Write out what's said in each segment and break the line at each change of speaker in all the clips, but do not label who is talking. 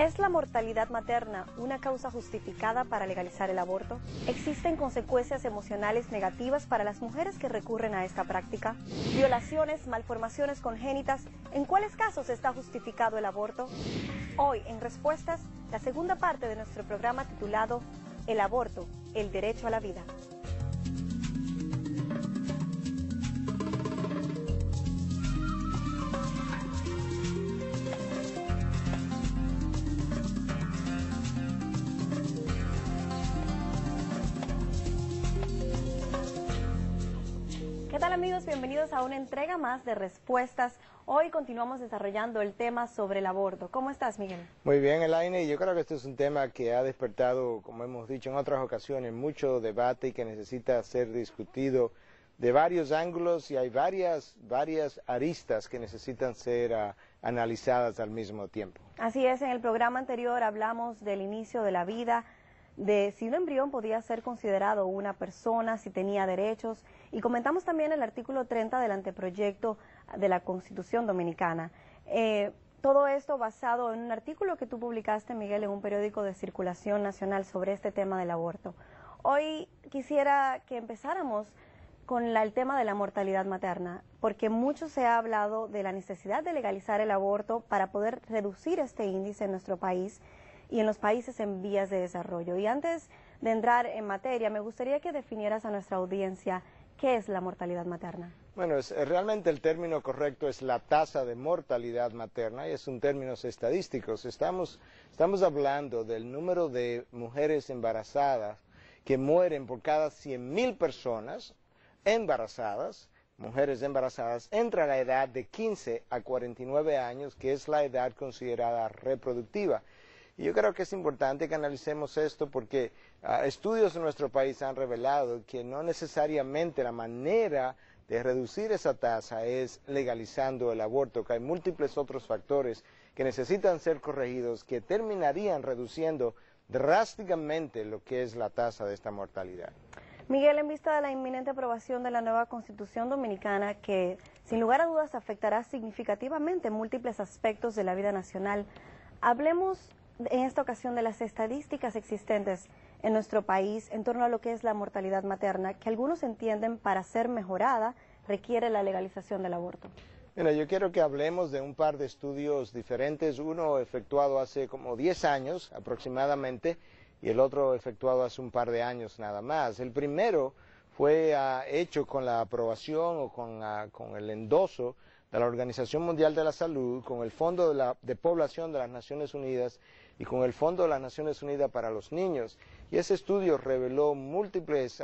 ¿Es la mortalidad materna una causa justificada para legalizar el aborto? ¿Existen consecuencias emocionales negativas para las mujeres que recurren a esta práctica? ¿Violaciones, malformaciones congénitas? ¿En cuáles casos está justificado el aborto? Hoy, en Respuestas, la segunda parte de nuestro programa titulado El aborto, el derecho a la vida. ¿Qué tal, amigos? Bienvenidos a una entrega más de Respuestas. Hoy continuamos desarrollando el tema sobre el aborto. ¿Cómo estás, Miguel?
Muy bien, Elaine. Yo creo que este es un tema que ha despertado, como hemos dicho en otras ocasiones, mucho debate y que necesita ser discutido de varios ángulos, y hay varias aristas que necesitan ser analizadas al mismo tiempo.
Así es, en el programa anterior hablamos del inicio de la vida, de si un embrión podía ser considerado una persona, si tenía derechos, y comentamos también el artículo 30 del anteproyecto de la Constitución Dominicana. Todo esto basado en un artículo que tú publicaste, Miguel, en un periódico de circulación nacional sobre este tema del aborto. Hoy quisiera que empezáramos con el tema de la mortalidad materna, porque mucho se ha hablado de la necesidad de legalizar el aborto para poder reducir este índice en nuestro país y en los países en vías de desarrollo. Y antes de entrar en materia, me gustaría que definieras a nuestra audiencia qué es la mortalidad materna.
Bueno, realmente el término correcto es la tasa de mortalidad materna, y es un término estadístico. Estamos hablando del número de mujeres embarazadas que mueren por cada 100.000 personas embarazadas, mujeres embarazadas, entre la edad de 15 a 49 años, que es la edad considerada reproductiva. Y yo creo que es importante que analicemos esto porque estudios en nuestro país han revelado que no necesariamente la manera de reducir esa tasa es legalizando el aborto, que hay múltiples otros factores que necesitan ser corregidos que terminarían reduciendo drásticamente lo que es la tasa de esta mortalidad.
Miguel, en vista de la inminente aprobación de la nueva Constitución Dominicana, que sin lugar a dudas afectará significativamente múltiples aspectos de la vida nacional, hablemos en esta ocasión de las estadísticas existentes en nuestro país en torno a lo que es la mortalidad materna, que algunos entienden para ser mejorada requiere la legalización del aborto.
Mira, yo quiero que hablemos de un par de estudios diferentes, uno efectuado hace como 10 años aproximadamente y el otro efectuado hace un par de años nada más. El primero fue hecho con la aprobación o con el endoso de la Organización Mundial de la Salud, con el Fondo de Población de las Naciones Unidas y con el Fondo de las Naciones Unidas para los Niños. Y ese estudio reveló múltiples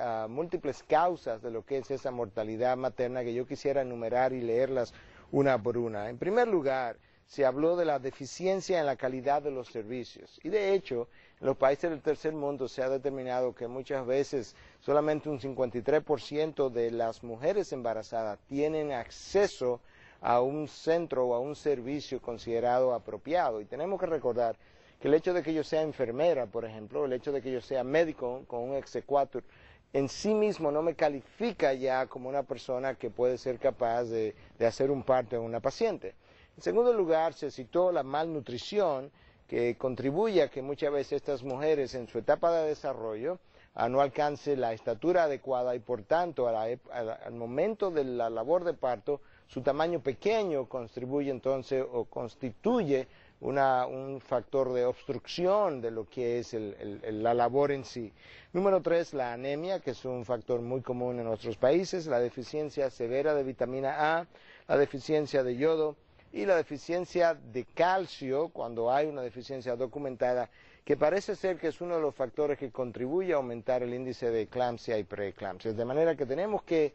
causas de lo que es esa mortalidad materna, que yo quisiera enumerar y leerlas una por una. En primer lugar, se habló de la deficiencia en la calidad de los servicios. Y de hecho, en los países del tercer mundo se ha determinado que muchas veces solamente un 53% de las mujeres embarazadas tienen acceso a un centro o a un servicio considerado apropiado. Y tenemos que recordar que el hecho de que yo sea enfermera, por ejemplo, el hecho de que yo sea médico con un exequatur, en sí mismo no me califica ya como una persona que puede ser capaz de hacer un parto en una paciente. En segundo lugar, se citó la malnutrición, que contribuye a que muchas veces estas mujeres en su etapa de desarrollo no alcancen la estatura adecuada y por tanto al momento de la labor de parto su tamaño pequeño contribuye entonces o constituye un factor de obstrucción de lo que es la labor en sí. Número 3, la anemia, que es un factor muy común en nuestros países, la deficiencia severa de vitamina A, la deficiencia de yodo y la deficiencia de calcio, cuando hay una deficiencia documentada, que parece ser que es uno de los factores que contribuye a aumentar el índice de eclampsia y preeclampsia. De manera que tenemos que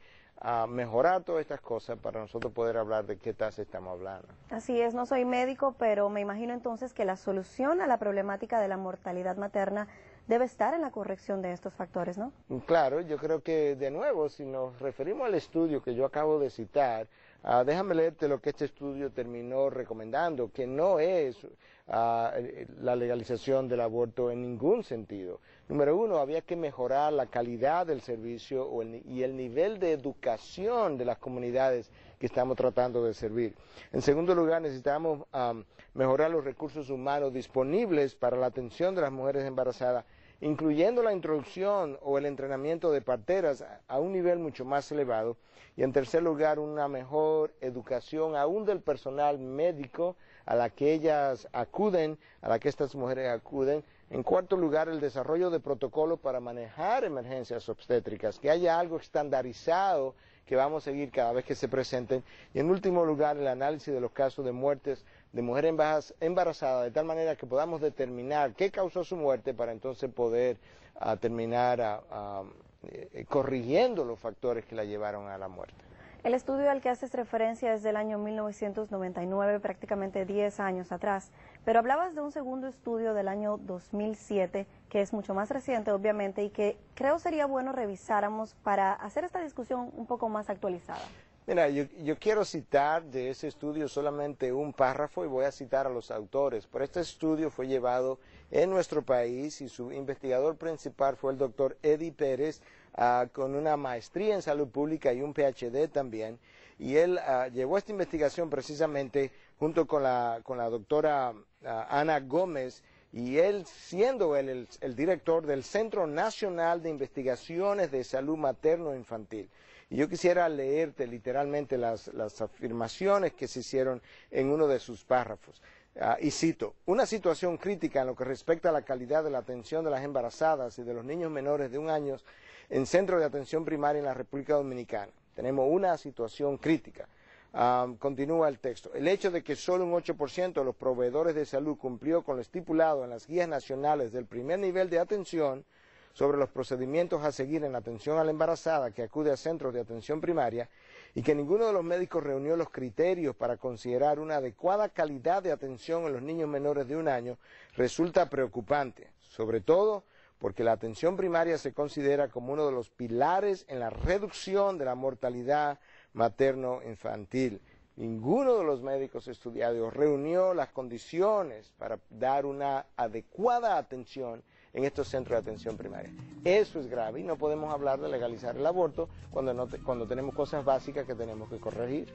mejorar todas estas cosas para nosotros poder hablar de qué tasa estamos hablando.
Así es, no soy médico, pero me imagino entonces que la solución a la problemática de la mortalidad materna debe estar en la corrección de estos factores, ¿no?
Claro, yo creo que de nuevo, si nos referimos al estudio que yo acabo de citar, Déjame leerte lo que este estudio terminó recomendando, que no es la legalización del aborto en ningún sentido. Número uno, había que mejorar la calidad del servicio y el nivel de educación de las comunidades que estamos tratando de servir. En segundo lugar, necesitamos mejorar los recursos humanos disponibles para la atención de las mujeres embarazadas, incluyendo la introducción o el entrenamiento de parteras a un nivel mucho más elevado. Y en tercer lugar, una mejor educación aún del personal médico a la que ellas acuden, a la que estas mujeres acuden. En cuarto lugar, el desarrollo de protocolos para manejar emergencias obstétricas, que haya algo estandarizado que vamos a seguir cada vez que se presenten. Y en último lugar, el análisis de los casos de muertes de mujeres embarazadas, de tal manera que podamos determinar qué causó su muerte para entonces poder terminar corrigiendo los factores que la llevaron a la muerte.
El estudio al que haces referencia es del año 1999, prácticamente 10 años atrás, pero hablabas de un segundo estudio del año 2007, que es mucho más reciente, obviamente, y que creo sería bueno revisáramos para hacer esta discusión un poco más actualizada.
Mira, yo quiero citar de ese estudio solamente un párrafo y voy a citar a los autores. Pero este estudio fue llevado en nuestro país y su investigador principal fue el doctor Eddie Pérez, con una maestría en salud pública y un PhD también. Y él llevó esta investigación precisamente junto con la doctora Ana Gómez, y él siendo él el director del Centro Nacional de Investigaciones de Salud Materno-Infantil. Y yo quisiera leerte literalmente las afirmaciones que se hicieron en uno de sus párrafos. Y cito: una situación crítica en lo que respecta a la calidad de la atención de las embarazadas y de los niños menores de 1 año en centros de atención primaria en la República Dominicana. Tenemos una situación crítica. Continúa el texto. El hecho de que solo un 8% de los proveedores de salud cumplió con lo estipulado en las guías nacionales del primer nivel de atención sobre los procedimientos a seguir en la atención a la embarazada que acude a centros de atención primaria, y que ninguno de los médicos reunió los criterios para considerar una adecuada calidad de atención en los niños menores de 1 año, resulta preocupante, sobre todo porque la atención primaria se considera como uno de los pilares en la reducción de la mortalidad materno-infantil. Ninguno de los médicos estudiados reunió las condiciones para dar una adecuada atención en estos centros de atención primaria. Eso es grave y no podemos hablar de legalizar el aborto cuando tenemos cosas básicas que tenemos que corregir.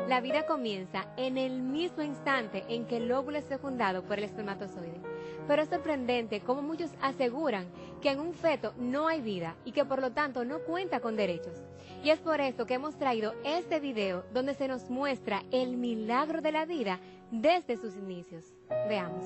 La vida comienza en el mismo instante en que el óvulo es fecundado por el espermatozoide. Pero es sorprendente cómo muchos aseguran que en un feto no hay vida y que por lo tanto no cuenta con derechos. Y es por eso que hemos traído este video donde se nos muestra el milagro de la vida desde sus inicios. Veamos.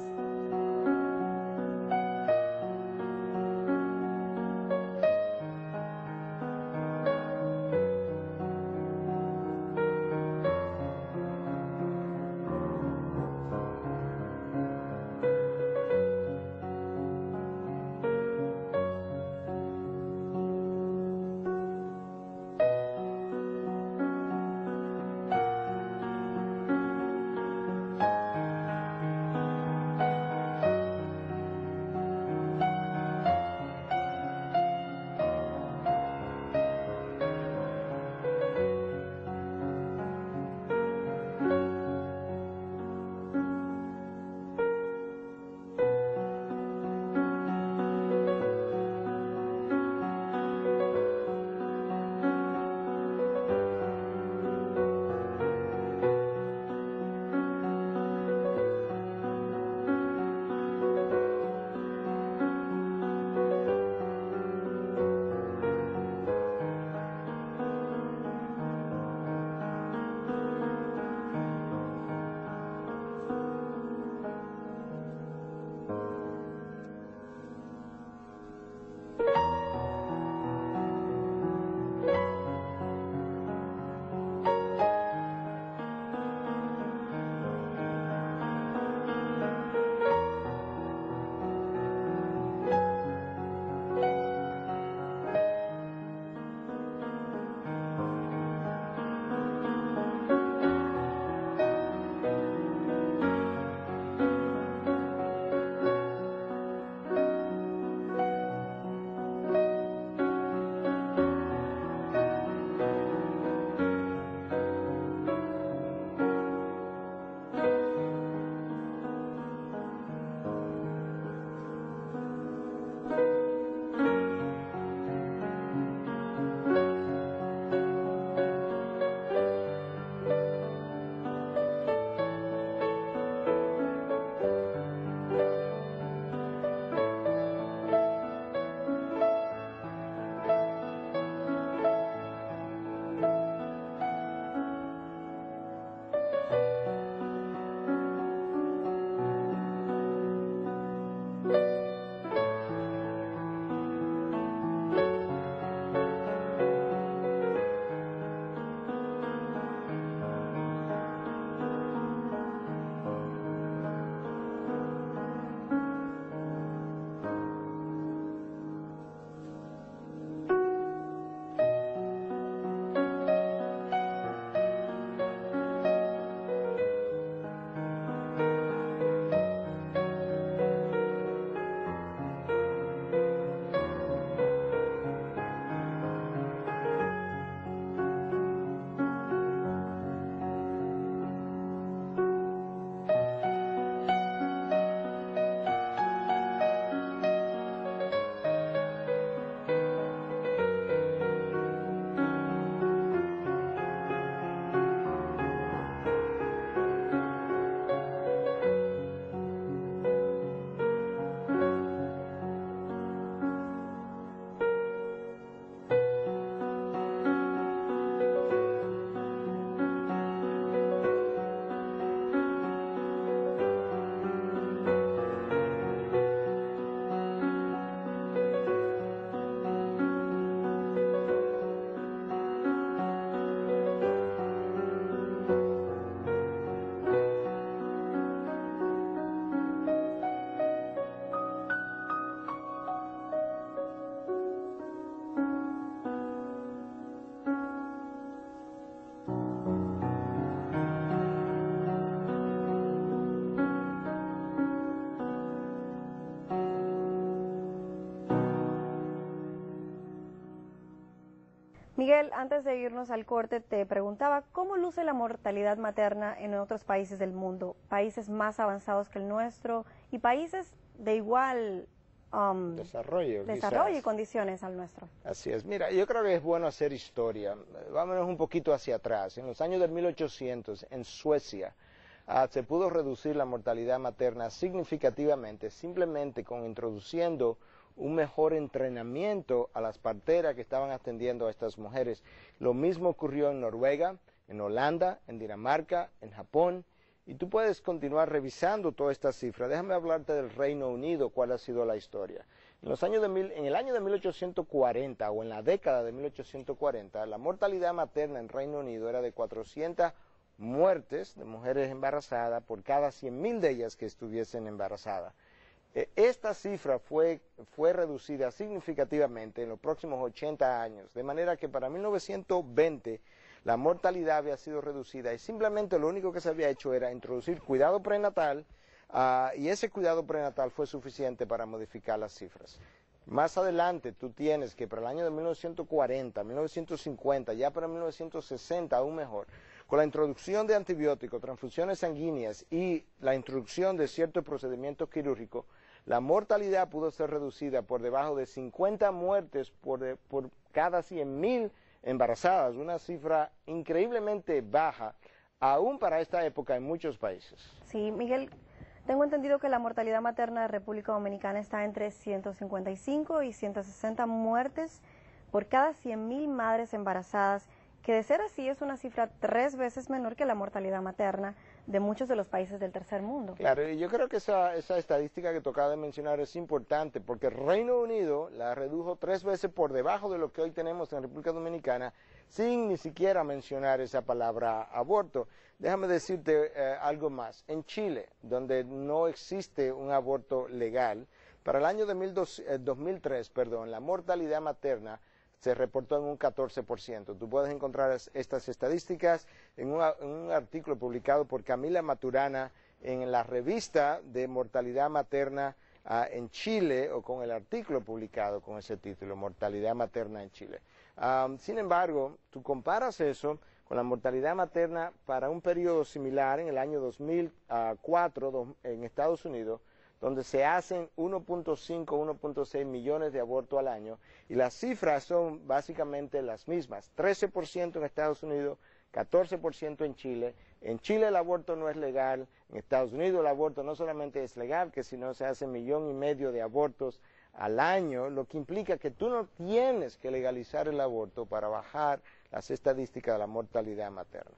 Miguel, antes de irnos al corte, te preguntaba cómo luce la mortalidad materna en otros países del mundo, países más avanzados que el nuestro y países de igual
desarrollo
y condiciones al nuestro.
Así es. Mira, yo creo que es bueno hacer historia. Vámonos un poquito hacia atrás. En los años del 1800, en Suecia, se pudo reducir la mortalidad materna significativamente, simplemente con introduciendo un mejor entrenamiento a las parteras que estaban atendiendo a estas mujeres. Lo mismo ocurrió en Noruega, en Holanda, en Dinamarca, en Japón, y tú puedes continuar revisando todas estas cifras. Déjame hablarte del Reino Unido, cuál ha sido la historia. En el año de 1840 o en la década de 1840, la mortalidad materna en Reino Unido era de 400 muertes de mujeres embarazadas por cada 100,000 de ellas que estuviesen embarazadas. Esta cifra fue reducida significativamente en los próximos 80 años, de manera que para 1920 la mortalidad había sido reducida y simplemente lo único que se había hecho era introducir cuidado prenatal y ese cuidado prenatal fue suficiente para modificar las cifras. Más adelante tú tienes que para el año de 1940, 1950, ya para 1960 aún mejor, con la introducción de antibióticos, transfusiones sanguíneas y la introducción de ciertos procedimientos quirúrgicos, la mortalidad pudo ser reducida por debajo de 50 muertes por cada 100,000 embarazadas, una cifra increíblemente baja, aún para esta época en muchos países.
Sí, Miguel, tengo entendido que la mortalidad materna de República Dominicana está entre 155 y 160 muertes por cada 100,000 madres embarazadas, que de ser así es una cifra 3 veces menor que la mortalidad materna de muchos de los países del tercer mundo.
Claro, y yo creo que esa estadística que tocaba de mencionar es importante porque el Reino Unido la redujo 3 veces por debajo de lo que hoy tenemos en República Dominicana sin ni siquiera mencionar esa palabra aborto. Déjame decirte algo más. En Chile, donde no existe un aborto legal, para el año de 2003, la mortalidad materna se reportó en un 14%. Tú puedes encontrar estas estadísticas en un artículo publicado por Camila Maturana en la revista de mortalidad materna en Chile, o con el artículo publicado con ese título, Mortalidad Materna en Chile. Sin embargo, tú comparas eso con la mortalidad materna para un periodo similar en el año 2004 en Estados Unidos, donde se hacen 1.5, 1.6 millones de abortos al año, y las cifras son básicamente las mismas, 13% en Estados Unidos, 14% en Chile. En Chile el aborto no es legal, en Estados Unidos el aborto no solamente es legal, que si no se hace 1,5 millones de abortos al año, lo que implica que tú no tienes que legalizar el aborto para bajar las estadísticas de la mortalidad materna.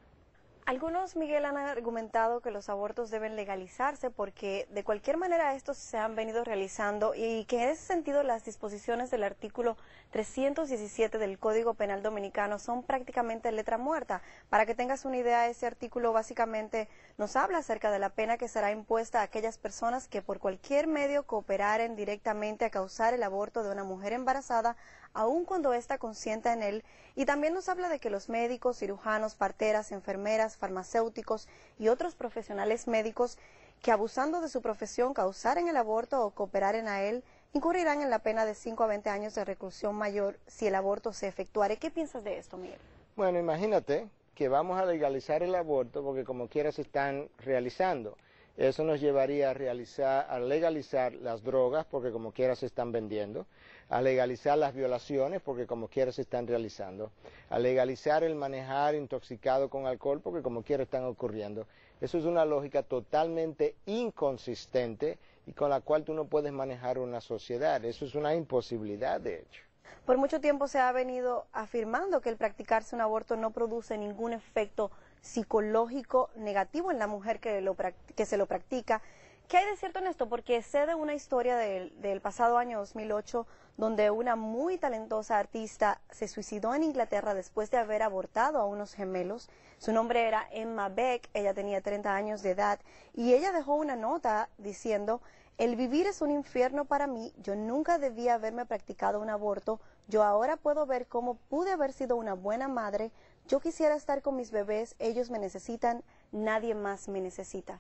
Algunos, Miguel, han argumentado que los abortos deben legalizarse porque de cualquier manera estos se han venido realizando y que en ese sentido las disposiciones del artículo 317 del Código Penal Dominicano son prácticamente letra muerta. Para que tengas una idea, ese artículo básicamente nos habla acerca de la pena que será impuesta a aquellas personas que por cualquier medio cooperaren directamente a causar el aborto de una mujer embarazada, aun cuando ésta consienta en él, y también nos habla de que los médicos, cirujanos, parteras, enfermeras, farmacéuticos y otros profesionales médicos que abusando de su profesión causaren el aborto o cooperaren a él, incurrirán en la pena de 5 a 20 años de reclusión mayor si el aborto se efectuare. ¿Qué piensas de esto, Miguel?
Bueno, imagínate que vamos a legalizar el aborto porque como quiera se están realizando. Eso nos llevaría a legalizar las drogas porque como quiera se están vendiendo, a legalizar las violaciones porque como quiera se están realizando, a legalizar el manejar intoxicado con alcohol porque como quiera están ocurriendo. Eso es una lógica totalmente inconsistente y con la cual tú no puedes manejar una sociedad. Eso es una imposibilidad, de hecho.
Por mucho tiempo se ha venido afirmando que el practicarse un aborto no produce ningún efecto psicológico negativo en la mujer que se lo practica. ¿Qué hay de cierto en esto? Porque sé de una historia del pasado año 2008 donde una muy talentosa artista se suicidó en Inglaterra después de haber abortado a unos gemelos. Su nombre era Emma Beck, ella tenía 30 años de edad y ella dejó una nota diciendo: el vivir es un infierno para mí, yo nunca debía haberme practicado un aborto, yo ahora puedo ver cómo pude haber sido una buena madre, yo quisiera estar con mis bebés, ellos me necesitan, nadie más me necesita.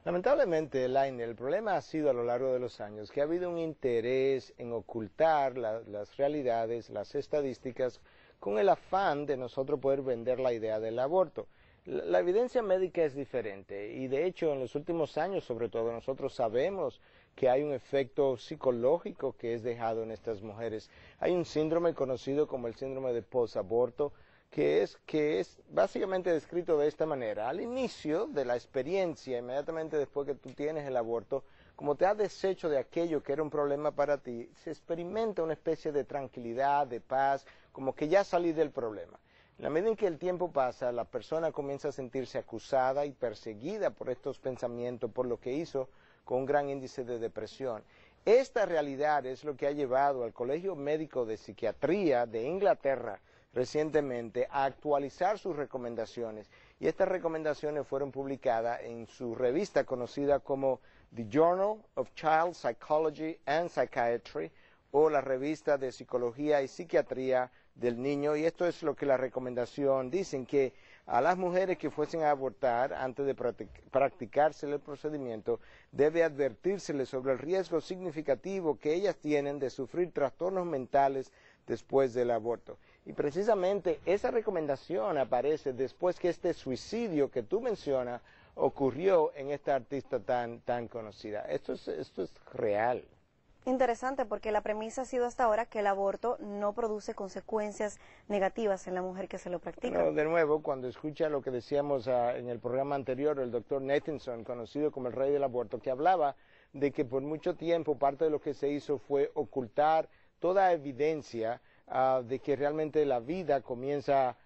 Lamentablemente, Elaine, el problema ha sido a lo largo de los años que ha habido un interés en ocultar las realidades, las estadísticas, con el afán de nosotros poder vender la idea del aborto. La evidencia médica es diferente y de hecho en los últimos años sobre todo nosotros sabemos que hay un efecto psicológico que es dejado en estas mujeres. Hay un síndrome conocido como el síndrome de posaborto que es básicamente descrito de esta manera. Al inicio de la experiencia, inmediatamente después que tú tienes el aborto, como te has deshecho de aquello que era un problema para ti, se experimenta una especie de tranquilidad, de paz, como que ya salí del problema. En la medida en que el tiempo pasa, la persona comienza a sentirse acusada y perseguida por estos pensamientos, por lo que hizo, con un gran índice de depresión. Esta realidad es lo que ha llevado al Colegio Médico de Psiquiatría de Inglaterra recientemente a actualizar sus recomendaciones, y estas recomendaciones fueron publicadas en su revista conocida como The Journal of Child Psychology and Psychiatry, o la revista de Psicología y Psiquiatría del Niño, y esto es lo que la recomendación dicen, que a las mujeres que fuesen a abortar, antes de practicarse el procedimiento, debe advertírseles sobre el riesgo significativo que ellas tienen de sufrir trastornos mentales después del aborto. Y precisamente esa recomendación aparece después que este suicidio que tú mencionas ocurrió en esta artista tan conocida. Esto es real.
Interesante, porque la premisa ha sido hasta ahora que el aborto no produce consecuencias negativas en la mujer que se lo practica.
No, de nuevo, cuando escucha lo que decíamos en el programa anterior, el doctor Nathanson, conocido como el rey del aborto, que hablaba de que por mucho tiempo parte de lo que se hizo fue ocultar toda evidencia de que realmente la vida comienza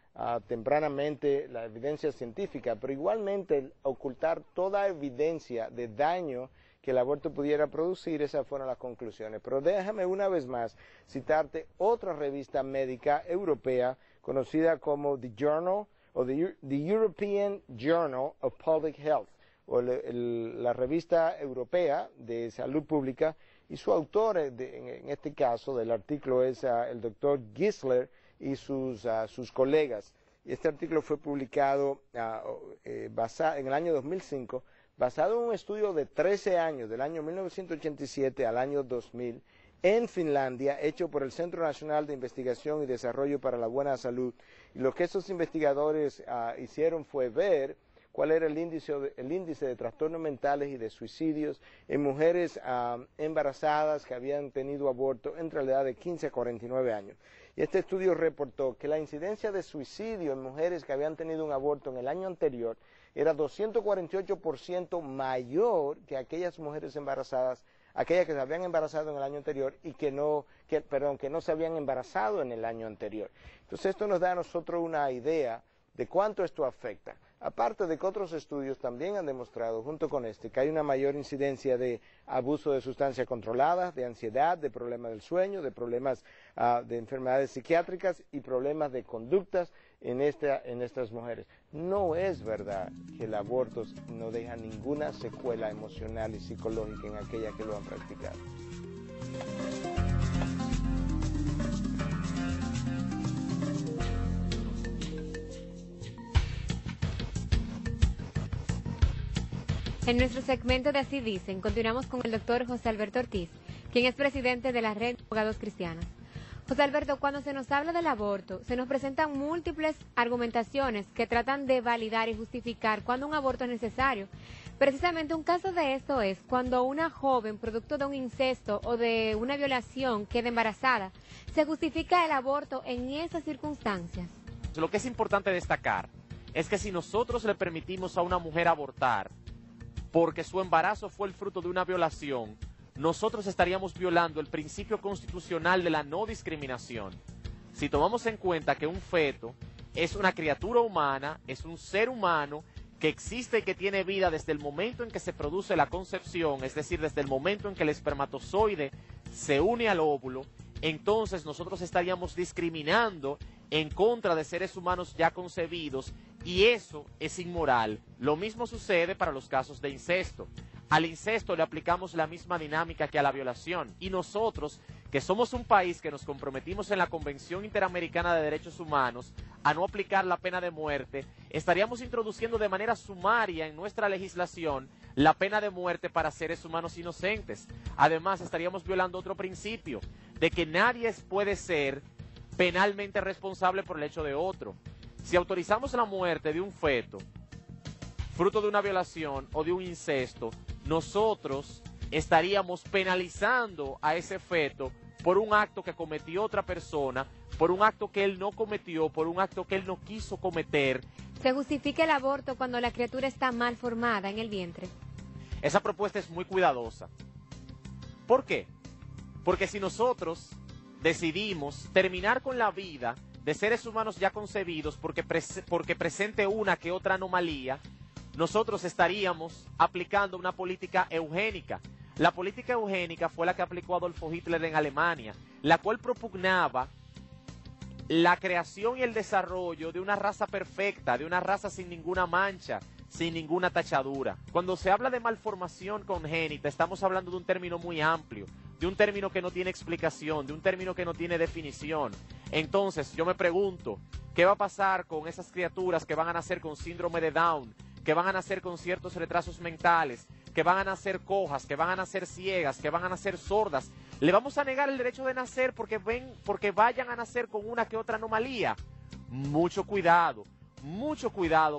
tempranamente, la evidencia científica, pero igualmente ocultar toda evidencia de daño que el aborto pudiera producir. Esas fueron las conclusiones. Pero déjame una vez más citarte otra revista médica europea conocida como The Journal o The European Journal of Public Health, o la revista europea de salud pública, y su autor en este caso del artículo es el doctor Gisler y sus colegas. Y este artículo fue publicado en el año 2005, basado en un estudio de 13 años, del año 1987 al año 2000, en Finlandia, hecho por el Centro Nacional de Investigación y Desarrollo para la Buena Salud. Y lo que esos investigadores hicieron fue ver cuál era el índice de trastornos mentales y de suicidios en mujeres embarazadas que habían tenido aborto entre la edad de 15 a 49 años. Y este estudio reportó que la incidencia de suicidio en mujeres que habían tenido un aborto en el año anterior era 248% mayor que aquellas mujeres embarazadas, aquellas que se habían embarazado en el año anterior y que no se habían embarazado en el año anterior. Entonces esto nos da a nosotros una idea de cuánto esto afecta. Aparte de que otros estudios también han demostrado, junto con este, que hay una mayor incidencia de abuso de sustancias controladas, de ansiedad, de problemas del sueño, de problemas de enfermedades psiquiátricas y problemas de conductas en estas mujeres. No es verdad que el aborto no deja ninguna secuela emocional y psicológica en aquellas que lo han practicado.
En nuestro segmento de Así Dicen, continuamos con el doctor José Alberto Ortiz, quien es presidente de la Red de Abogados Cristianos. José Alberto, cuando se nos habla del aborto, se nos presentan múltiples argumentaciones que tratan de validar y justificar cuando un aborto es necesario. Precisamente un caso de esto es cuando una joven, producto de un incesto o de una violación, queda embarazada. ¿Se justifica el aborto en esas circunstancias?
Lo que es importante destacar es que si nosotros le permitimos a una mujer abortar porque su embarazo fue el fruto de una violación, nosotros estaríamos violando el principio constitucional de la no discriminación. Si tomamos en cuenta que un feto es una criatura humana, es un ser humano que existe y que tiene vida desde el momento en que se produce la concepción, es decir, desde el momento en que el espermatozoide se une al óvulo, entonces nosotros estaríamos discriminando en contra de seres humanos ya concebidos, y eso es inmoral. Lo mismo sucede para los casos de incesto. Al incesto le aplicamos la misma dinámica que a la violación, y nosotros, que somos un país que nos comprometimos en la Convención Interamericana de Derechos Humanos a no aplicar la pena de muerte, estaríamos introduciendo de manera sumaria en nuestra legislación la pena de muerte para seres humanos inocentes. Además, estaríamos violando otro principio, de que nadie puede ser penalmente responsable por el hecho de otro. Si autorizamos la muerte de un feto, fruto de una violación o de un incesto, nosotros estaríamos penalizando a ese feto por un acto que cometió otra persona, por un acto que él no cometió, por un acto que él no quiso cometer.
¿Se justifica el aborto cuando la criatura está mal formada en el vientre?
Esa propuesta es muy cuidadosa. ¿Por qué? Porque si nosotros decidimos terminar con la vida de seres humanos ya concebidos porque presente una que otra anomalía, nosotros estaríamos aplicando una política eugénica. La política eugénica fue la que aplicó Adolfo Hitler en Alemania, la cual propugnaba la creación y el desarrollo de una raza perfecta, de una raza sin ninguna mancha, sin ninguna tachadura. Cuando se habla de malformación congénita, estamos hablando de un término muy amplio, de un término que no tiene explicación, de un término que no tiene definición. Entonces, yo me pregunto, ¿qué va a pasar con esas criaturas que van a nacer con síndrome de Down, que van a nacer con ciertos retrasos mentales, que van a nacer cojas, que van a nacer ciegas, que van a nacer sordas? ¿Le vamos a negar el derecho de nacer porque vayan a nacer con una que otra anomalía? Mucho cuidado,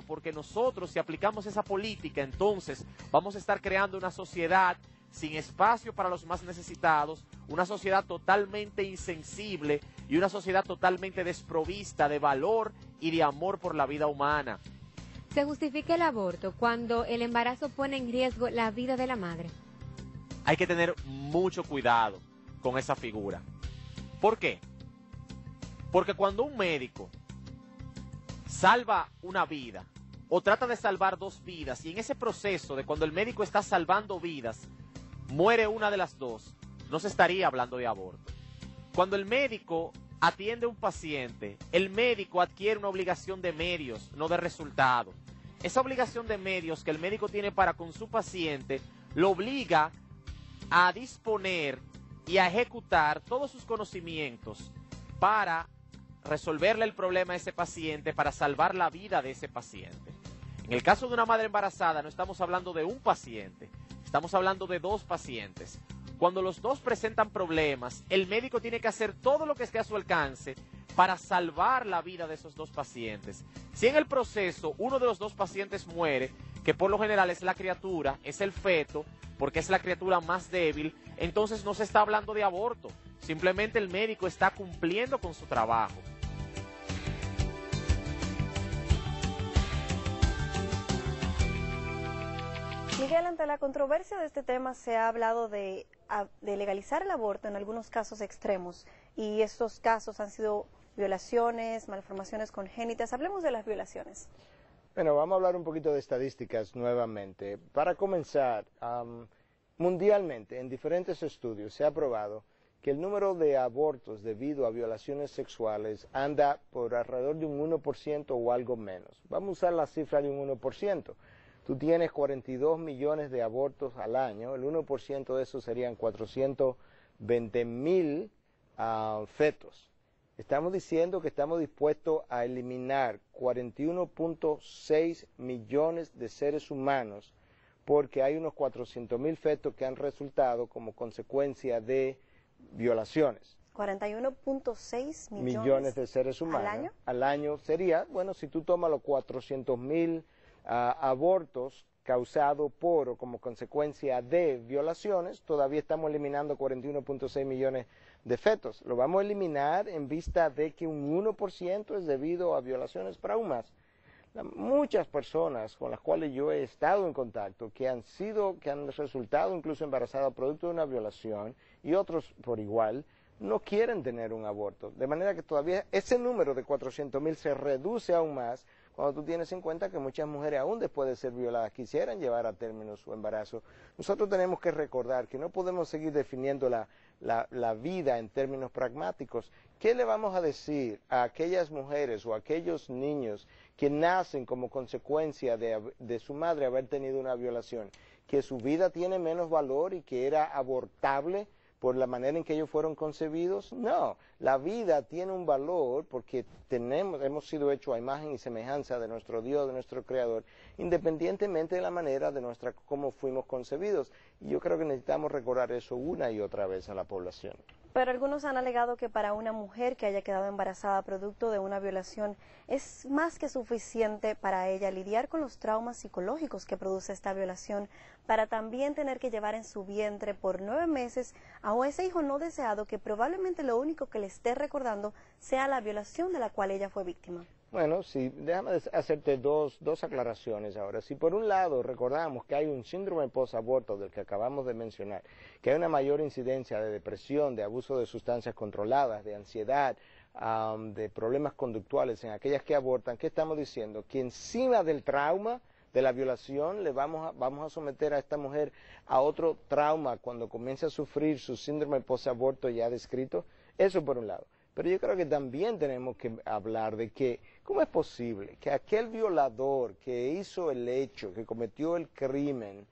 porque nosotros, si aplicamos esa política, entonces vamos a estar creando una sociedad sin espacio para los más necesitados, una sociedad totalmente insensible y una sociedad totalmente desprovista de valor y de amor por la vida humana.
¿Se justifica el aborto cuando el embarazo pone en riesgo la vida de la madre?
Hay que tener mucho cuidado con esa figura. ¿Por qué? Porque cuando un médico salva una vida o trata de salvar dos vidas y en ese proceso de cuando el médico está salvando vidas muere una de las dos, no se estaría hablando de aborto. Cuando el médico atiende a un paciente, el médico adquiere una obligación de medios, no de resultado. Esa obligación de medios que el médico tiene para con su paciente lo obliga a disponer y a ejecutar todos sus conocimientos para resolverle el problema a ese paciente, para salvar la vida de ese paciente. En el caso de una madre embarazada no estamos hablando de un paciente, estamos hablando de dos pacientes. Cuando los dos presentan problemas, el médico tiene que hacer todo lo que esté a su alcance para salvar la vida de esos dos pacientes. Si en el proceso uno de los dos pacientes muere, que por lo general es la criatura, es el feto, porque es la criatura más débil, entonces no se está hablando de aborto, simplemente el médico está cumpliendo con su trabajo.
Miguel, ante la controversia de este tema se ha hablado de legalizar el aborto en algunos casos extremos, y estos casos han sido violaciones, malformaciones congénitas. Hablemos de las violaciones.
Bueno, vamos a hablar un poquito de estadísticas nuevamente. Para comenzar, mundialmente, en diferentes estudios se ha probado que el número de abortos debido a violaciones sexuales anda por alrededor de un 1% o algo menos. Vamos a usar la cifra de un 1%. Tú tienes 42 millones de abortos al año, el 1% de eso serían 420,000 fetos. Estamos diciendo que estamos dispuestos a eliminar 41.6 millones de seres humanos porque hay unos 400,000 fetos que han resultado como consecuencia de violaciones.
41.6
millones de seres humanos.
¿Al año?
Al año sería, bueno, si tú tomas los 400,000 abortos causados por o como consecuencia de violaciones, todavía estamos eliminando 41.6 millones de fetos. Lo vamos a eliminar en vista de que un 1% es debido a violaciones, pero aún más. Muchas personas con las cuales yo he estado en contacto que han resultado incluso embarazadas producto de una violación y otros por igual, no quieren tener un aborto. De manera que todavía ese número de 400,000 se reduce aún más cuando tú tienes en cuenta que muchas mujeres aún después de ser violadas quisieran llevar a término su embarazo. Nosotros tenemos que recordar que no podemos seguir definiendo la vida en términos pragmáticos. ¿Qué le vamos a decir a aquellas mujeres o a aquellos niños que nacen como consecuencia de su madre haber tenido una violación? ¿Que su vida tiene menos valor y que era abortable por la manera en que ellos fueron concebidos? No, la vida tiene un valor porque hemos sido hechos a imagen y semejanza de nuestro Dios, de nuestro Creador, independientemente de la manera de cómo fuimos concebidos. Y yo creo que necesitamos recordar eso una y otra vez a la población.
Pero algunos han alegado que para una mujer que haya quedado embarazada producto de una violación es más que suficiente para ella lidiar con los traumas psicológicos que produce esta violación, para también tener que llevar en su vientre por 9 meses a ese hijo no deseado que probablemente lo único que le esté recordando sea la violación de la cual ella fue víctima.
Bueno, sí, déjame hacerte dos aclaraciones ahora. Si por un lado recordamos que hay un síndrome posaborto del que acabamos de mencionar, que hay una mayor incidencia de depresión, de abuso de sustancias controladas, de ansiedad, de problemas conductuales en aquellas que abortan, ¿qué estamos diciendo? Que encima del trauma de la violación le vamos a someter a esta mujer a otro trauma cuando comience a sufrir su síndrome posaborto ya descrito. Eso por un lado. Pero yo creo que también tenemos que hablar de que, ¿cómo es posible que aquel violador que hizo el hecho, que cometió el crimen,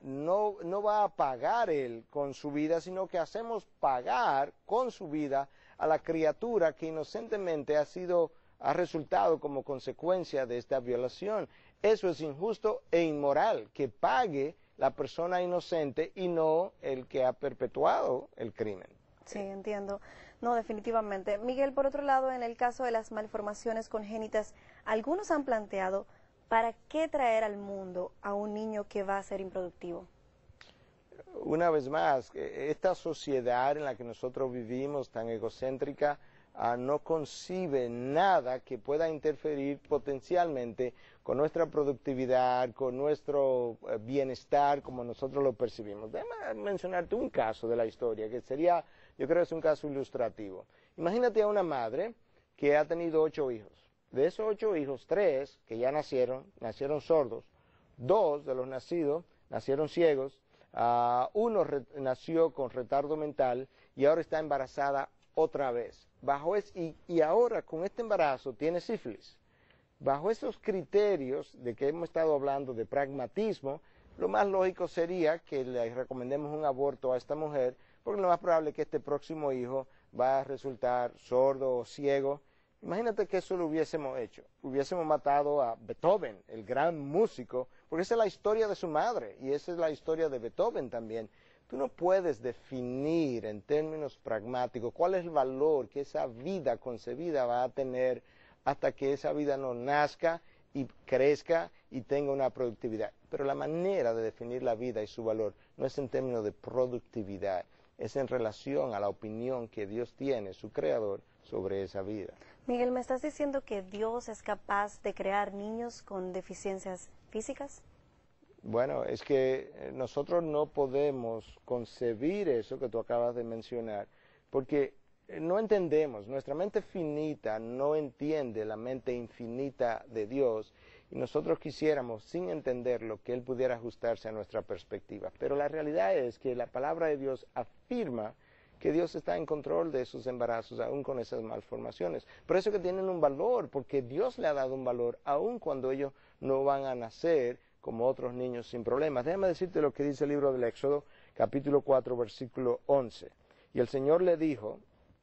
no va a pagar él con su vida, sino que hacemos pagar con su vida a la criatura que inocentemente ha resultado como consecuencia de esta violación? Eso es injusto e inmoral, que pague la persona inocente y no el que ha perpetuado el crimen.
Sí, entiendo. No, definitivamente. Miguel, por otro lado, en el caso de las malformaciones congénitas, algunos han planteado, ¿para qué traer al mundo a un niño que va a ser improductivo?
Una vez más, esta sociedad en la que nosotros vivimos, tan egocéntrica, no concibe nada que pueda interferir potencialmente con nuestra productividad, con nuestro bienestar, como nosotros lo percibimos. Déjame mencionarte un caso de la historia, que sería, yo creo que es un caso ilustrativo. Imagínate a una madre que ha tenido 8 hijos. De esos 8 hijos, 3 que ya nacieron sordos, 2 de los nacidos nacieron ciegos, uno nació con retardo mental y ahora está embarazada otra vez. Y ahora con este embarazo tiene sífilis. Bajo esos criterios de que hemos estado hablando de pragmatismo, lo más lógico sería que le recomendemos un aborto a esta mujer, porque lo más probable es que este próximo hijo va a resultar sordo o ciego. Imagínate que eso lo hubiésemos hecho. Hubiésemos matado a Beethoven, el gran músico, porque esa es la historia de su madre y esa es la historia de Beethoven también. Tú no puedes definir en términos pragmáticos cuál es el valor que esa vida concebida va a tener hasta que esa vida no nazca y crezca y tenga una productividad. Pero la manera de definir la vida y su valor no es en términos de productividad, es en relación a la opinión que Dios tiene, su creador, sobre esa vida.
Miguel, ¿me estás diciendo que Dios es capaz de crear niños con deficiencias físicas?
Bueno, es que nosotros no podemos concebir eso que tú acabas de mencionar, porque no entendemos, nuestra mente finita no entiende la mente infinita de Dios, y nosotros quisiéramos, sin entenderlo, que Él pudiera ajustarse a nuestra perspectiva. Pero la realidad es que la palabra de Dios afirma que Dios está en control de sus embarazos, aún con esas malformaciones. Por eso que tienen un valor, porque Dios le ha dado un valor, aún cuando ellos no van a nacer como otros niños sin problemas. Déjame decirte lo que dice el libro del Éxodo, capítulo 4, versículo 11. Y el Señor le dijo,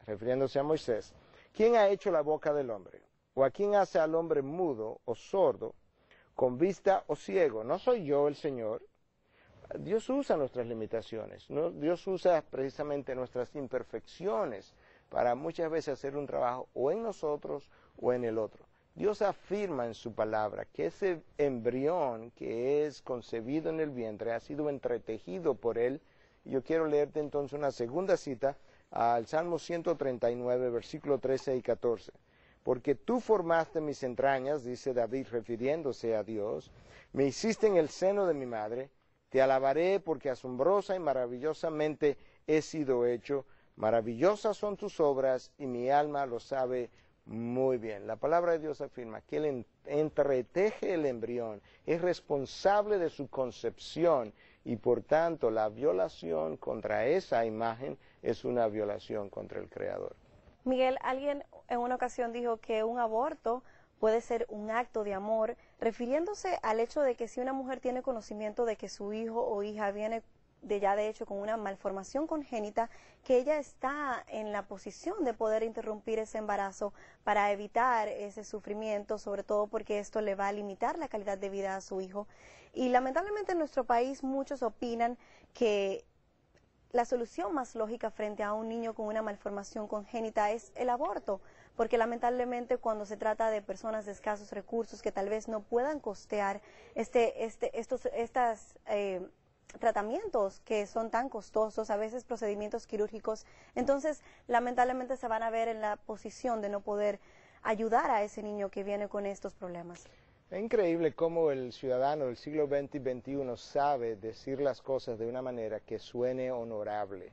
refiriéndose a Moisés, ¿quién ha hecho la boca del hombre? ¿O a quién hace al hombre mudo o sordo, con vista o ciego? ¿No soy yo el Señor? Dios usa nuestras limitaciones, ¿no? Dios usa precisamente nuestras imperfecciones para muchas veces hacer un trabajo o en nosotros o en el otro. Dios afirma en su palabra que ese embrión que es concebido en el vientre ha sido entretejido por Él. Y yo quiero leerte entonces una segunda cita al Salmo 139, versículo 13 y 14. Porque tú formaste mis entrañas, dice David refiriéndose a Dios, me hiciste en el seno de mi madre, te alabaré porque asombrosa y maravillosamente he sido hecho, maravillosas son tus obras y mi alma lo sabe muy bien. La palabra de Dios afirma que Él entreteje el embrión, es responsable de su concepción y por tanto la violación contra esa imagen es una violación contra el Creador.
Miguel, alguien en una ocasión dijo que un aborto puede ser un acto de amor, refiriéndose al hecho de que si una mujer tiene conocimiento de que su hijo o hija viene de hecho con una malformación congénita, que ella está en la posición de poder interrumpir ese embarazo para evitar ese sufrimiento, sobre todo porque esto le va a limitar la calidad de vida a su hijo. Y lamentablemente en nuestro país muchos opinan que la solución más lógica frente a un niño con una malformación congénita es el aborto, porque lamentablemente cuando se trata de personas de escasos recursos que tal vez no puedan costear estos tratamientos que son tan costosos, a veces procedimientos quirúrgicos, entonces lamentablemente se van a ver en la posición de no poder ayudar a ese niño que viene con estos problemas.
Es increíble cómo el ciudadano del siglo XX y XXI sabe decir las cosas de una manera que suene honorable.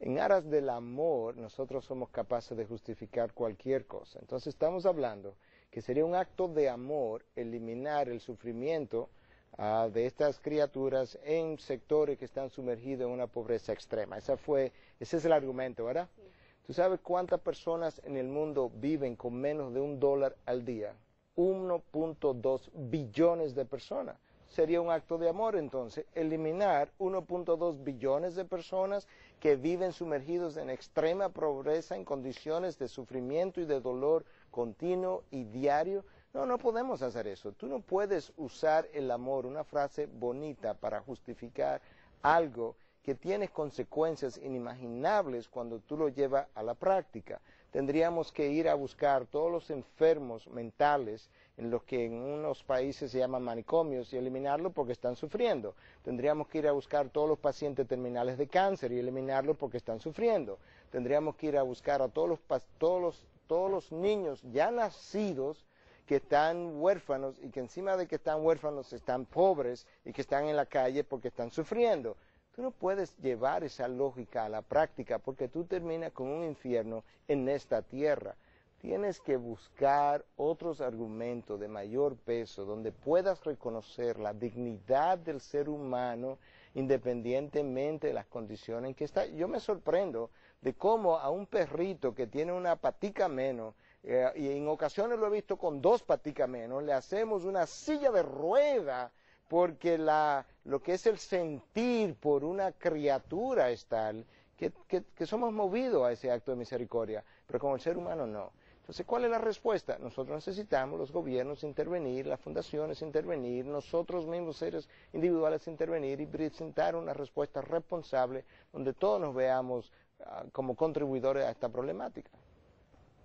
En aras del amor, nosotros somos capaces de justificar cualquier cosa. Entonces estamos hablando que sería un acto de amor eliminar el sufrimiento de estas criaturas en sectores que están sumergidos en una pobreza extrema. Ese es el argumento, ¿verdad? Sí. ¿Tú sabes cuántas personas en el mundo viven con menos de $1 al día? 1.2 billones de personas. Sería un acto de amor, entonces, eliminar 1.2 billones de personas que viven sumergidos en extrema pobreza, en condiciones de sufrimiento y de dolor continuo y diario. No podemos hacer eso. Tú no puedes usar el amor, una frase bonita, para justificar algo que tiene consecuencias inimaginables cuando tú lo llevas a la práctica. Tendríamos que ir a buscar todos los enfermos mentales en los que en unos países se llaman manicomios y eliminarlos porque están sufriendo. Tendríamos que ir a buscar todos los pacientes terminales de cáncer y eliminarlos porque están sufriendo. Tendríamos que ir a buscar a todos los niños ya nacidos que están huérfanos y que encima de que están huérfanos están pobres y que están en la calle porque están sufriendo. Tú no puedes llevar esa lógica a la práctica porque tú terminas con un infierno en esta tierra. Tienes que buscar otros argumentos de mayor peso donde puedas reconocer la dignidad del ser humano independientemente de las condiciones en que está. Yo me sorprendo de cómo a un perrito que tiene una patica menos, y en ocasiones lo he visto con 2 paticas menos, le hacemos una silla de rueda porque lo que es el sentir por una criatura es tal que somos movidos a ese acto de misericordia, pero con el ser humano no. Entonces, ¿cuál es la respuesta? Nosotros necesitamos los gobiernos intervenir, las fundaciones intervenir, nosotros mismos seres individuales intervenir y presentar una respuesta responsable donde todos nos veamos como contribuidores a esta problemática.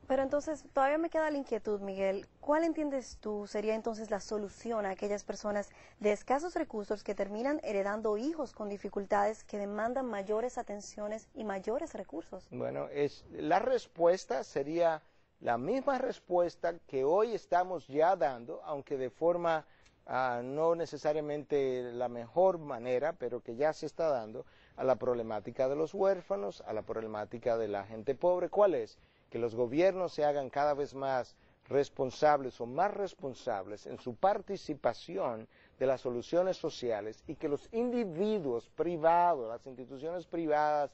Pero entonces, todavía me queda la inquietud, Miguel. ¿Cuál entiendes tú sería entonces la solución a aquellas personas de escasos recursos que terminan heredando hijos con dificultades que demandan mayores atenciones y mayores recursos?
Bueno, la respuesta sería la misma respuesta que hoy estamos ya dando, aunque de forma no necesariamente la mejor manera, pero que ya se está dando a la problemática de los huérfanos, a la problemática de la gente pobre. ¿Cuál es? Que los gobiernos se hagan cada vez más responsables o más responsables en su participación de las soluciones sociales y que los individuos privados, las instituciones privadas,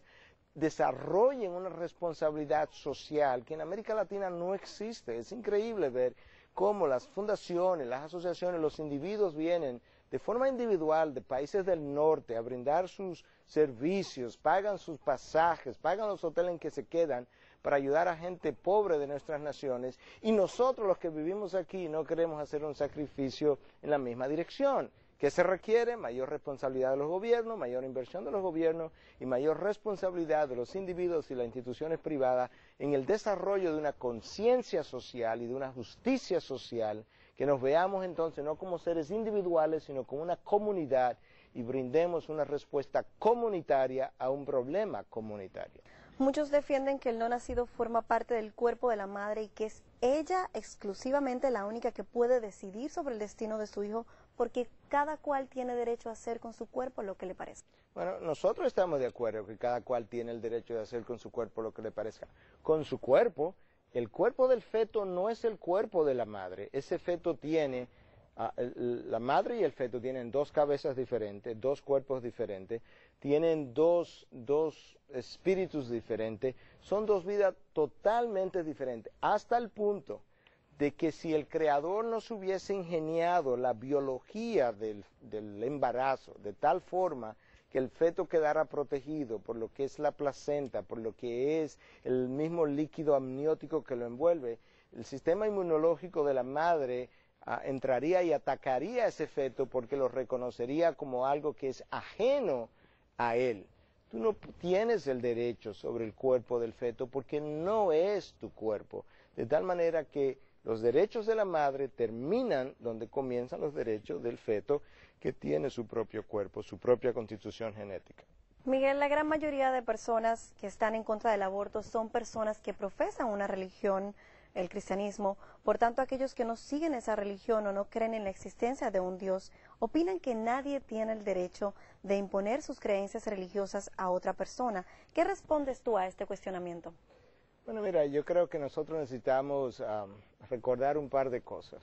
desarrollen una responsabilidad social que en América Latina no existe. Es increíble ver cómo las fundaciones, las asociaciones, los individuos vienen de forma individual de países del norte a brindar sus servicios, pagan sus pasajes, pagan los hoteles en que se quedan para ayudar a gente pobre de nuestras naciones, y nosotros los que vivimos aquí no queremos hacer un sacrificio en la misma dirección. ¿Qué se requiere? Mayor responsabilidad de los gobiernos, mayor inversión de los gobiernos y mayor responsabilidad de los individuos y las instituciones privadas en el desarrollo de una conciencia social y de una justicia social, que nos veamos entonces no como seres individuales, sino como una comunidad y brindemos una respuesta comunitaria a un problema comunitario.
Muchos defienden que el no nacido forma parte del cuerpo de la madre y que es ella exclusivamente la única que puede decidir sobre el destino de su hijo, porque cada cual tiene derecho a hacer con su cuerpo lo que le parezca.
Bueno, nosotros estamos de acuerdo que cada cual tiene el derecho de hacer con su cuerpo lo que le parezca. Con su cuerpo, el cuerpo del feto no es el cuerpo de la madre. Ese feto tiene, la madre y el feto tienen 2 cabezas diferentes, 2 cuerpos diferentes, tienen dos espíritus diferentes, son 2 vidas totalmente diferentes, hasta el punto de que si el creador no se hubiese ingeniado la biología del embarazo de tal forma que el feto quedara protegido por lo que es la placenta, por lo que es el mismo líquido amniótico que lo envuelve, el sistema inmunológico de la madre entraría y atacaría a ese feto porque lo reconocería como algo que es ajeno a él. Tú no tienes el derecho sobre el cuerpo del feto porque no es tu cuerpo. De tal manera que los derechos de la madre terminan donde comienzan los derechos del feto, que tiene su propio cuerpo, su propia constitución genética.
Miguel, la gran mayoría de personas que están en contra del aborto son personas que profesan una religión, el cristianismo. Por tanto, aquellos que no siguen esa religión o no creen en la existencia de un Dios, opinan que nadie tiene el derecho de imponer sus creencias religiosas a otra persona. ¿Qué respondes tú a este cuestionamiento?
Bueno, mira, yo creo que nosotros necesitamos recordar un par de cosas.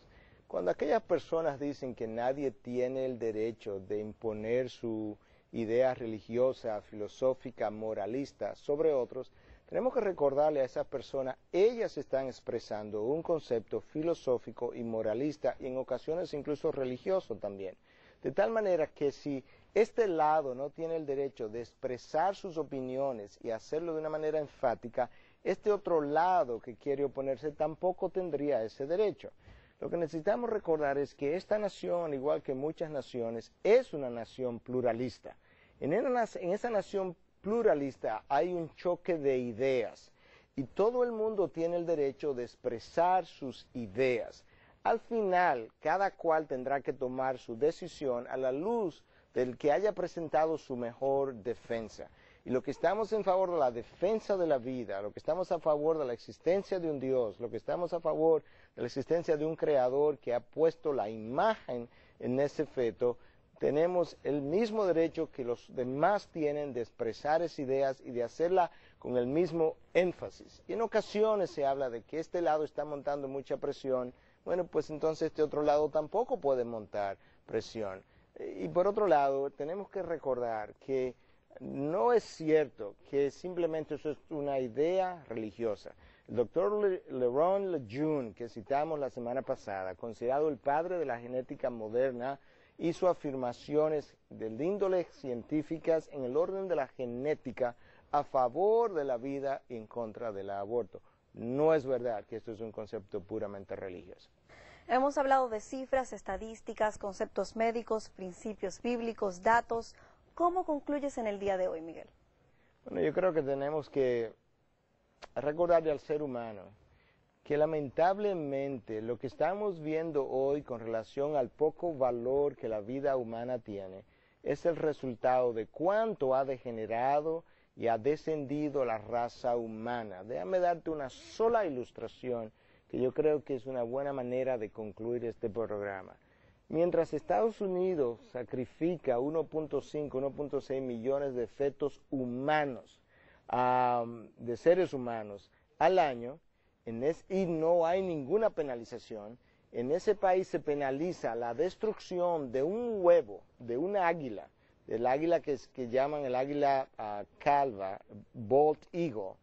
Cuando aquellas personas dicen que nadie tiene el derecho de imponer su idea religiosa, filosófica, moralista sobre otros, tenemos que recordarle a esas personas, ellas están expresando un concepto filosófico y moralista y en ocasiones incluso religioso también. De tal manera que si este lado no tiene el derecho de expresar sus opiniones y hacerlo de una manera enfática, este otro lado que quiere oponerse tampoco tendría ese derecho. Lo que necesitamos recordar es que esta nación, igual que muchas naciones, es una nación pluralista. En esa nación pluralista hay un choque de ideas y todo el mundo tiene el derecho de expresar sus ideas. Al final, cada cual tendrá que tomar su decisión a la luz del que haya presentado su mejor defensa. Y lo que estamos en favor de la defensa de la vida, lo que estamos a favor de la existencia de un Dios, lo que estamos a favor de la existencia de un Creador que ha puesto la imagen en ese feto, tenemos el mismo derecho que los demás tienen de expresar esas ideas y de hacerla con el mismo énfasis. Y en ocasiones se habla de que este lado está montando mucha presión. Bueno, pues entonces este otro lado tampoco puede montar presión. Y por otro lado, tenemos que recordar que no es cierto que simplemente eso es una idea religiosa. El doctor Leron Lejeune, que citamos la semana pasada, considerado el padre de la genética moderna, hizo afirmaciones de índole científicas en el orden de la genética a favor de la vida y en contra del aborto. No es verdad que esto es un concepto puramente religioso.
Hemos hablado de cifras, estadísticas, conceptos médicos, principios bíblicos, datos. ¿Cómo concluyes en el día de hoy, Miguel?
Bueno, yo creo que tenemos que recordarle al ser humano que lamentablemente lo que estamos viendo hoy con relación al poco valor que la vida humana tiene es el resultado de cuánto ha degenerado y ha descendido la raza humana. Déjame darte una sola ilustración que yo creo que es una buena manera de concluir este programa. Mientras Estados Unidos sacrifica 1.5, 1.6 millones de fetos humanos, de seres humanos al año, y no hay ninguna penalización, en ese país se penaliza la destrucción de un huevo, de una águila, del águila que llaman el águila calva, bald eagle,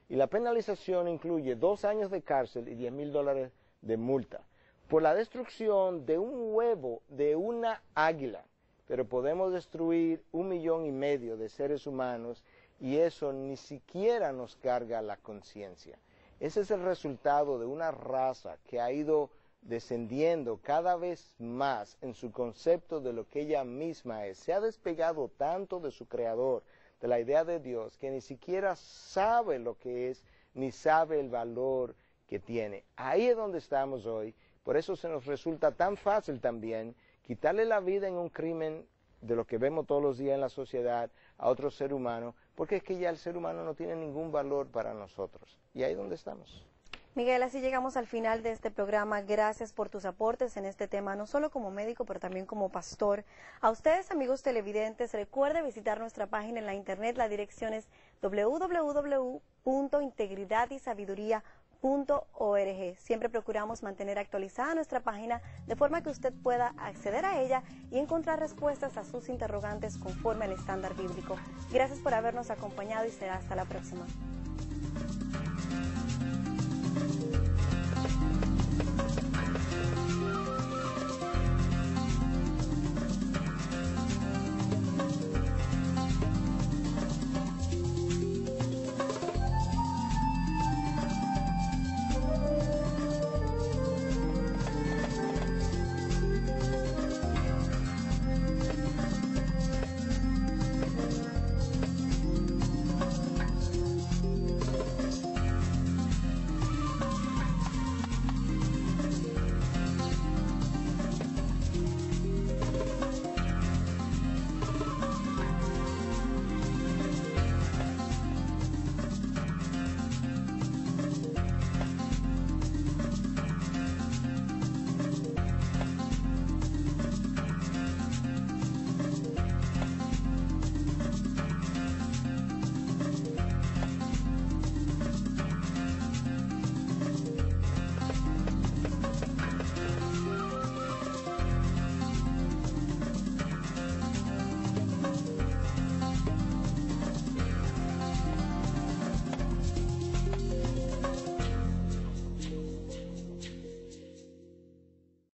y la penalización incluye 2 años de cárcel y $10,000 de multa por la destrucción de un huevo de una águila. Pero podemos destruir 1,5 millones de seres humanos y eso ni siquiera nos carga la conciencia. Ese es el resultado de una raza que ha ido descendiendo cada vez más en su concepto de lo que ella misma es. Se ha despegado tanto de su creador, de la idea de Dios, que ni siquiera sabe lo que es, ni sabe el valor que tiene. Ahí es donde estamos hoy. Por eso se nos resulta tan fácil también quitarle la vida en un crimen de lo que vemos todos los días en la sociedad a otro ser humano, porque es que ya el ser humano no tiene ningún valor para nosotros. Y ahí es donde estamos.
Miguel, así llegamos al final de este programa. Gracias por tus aportes en este tema, no solo como médico, pero también como pastor. A ustedes, amigos televidentes, recuerde visitar nuestra página en la internet. La dirección es www.integridadysabiduría.org. Siempre procuramos mantener actualizada nuestra página de forma que usted pueda acceder a ella y encontrar respuestas a sus interrogantes conforme al estándar bíblico. Gracias por habernos acompañado y será hasta la próxima.